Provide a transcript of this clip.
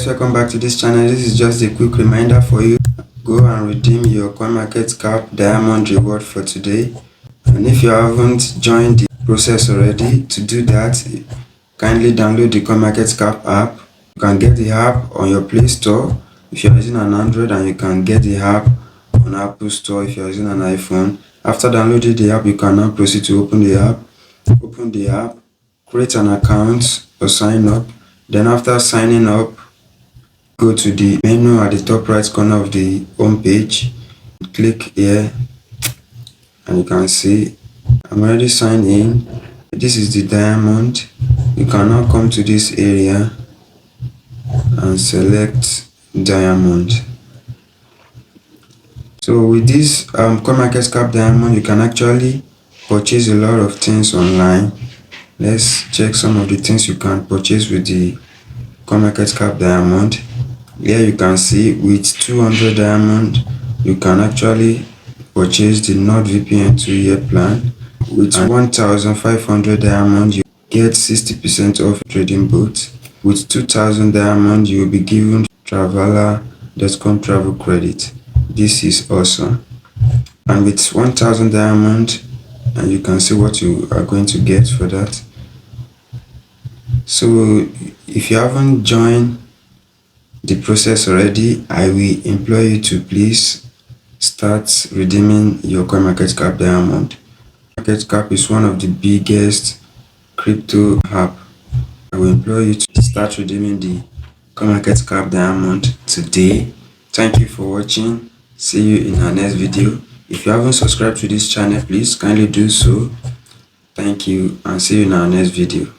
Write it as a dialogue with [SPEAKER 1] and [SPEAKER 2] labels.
[SPEAKER 1] guys, welcome back to this channel. This is just a quick reminder for you. Go and redeem your Coinmarketcap diamond reward for today. And if you haven't joined the process already, to do that, kindly download the Coinmarketcap app. You can get the app on your Play Store if you're using an Android, and you can get the app on Apple Store if you're using an iPhone. After downloading the app, you can now proceed to open the app, create an account or sign up. Then after signing up, go to the menu at the top right corner of the home page, click here, and you can see I'm already signed in. This is the diamond. You can now come to this area and select diamond. So with this Coinmarketcap diamond, you can actually purchase a lot of things online. Let's check some of the things you can purchase with the Coinmarketcap diamond. Here you can see with 200 diamond, you can actually purchase the NordVPN 2-year plan. With 1,500 diamond, you get 60% off trading boots. With 2,000 diamond, you will be given traveler.com travel credit. This is awesome. And with 1,000 diamond, and you can see what you are going to get for that. So if you haven't joined the process already, I will implore you to please start redeeming your Coinmarketcap diamond. Coinmarketcap is one of the biggest crypto app. I will implore you to start redeeming the Coinmarketcap diamond today. Thank you for watching. See you in our next video. If you haven't subscribed to this channel, please kindly do so. Thank you, and see you in our next video.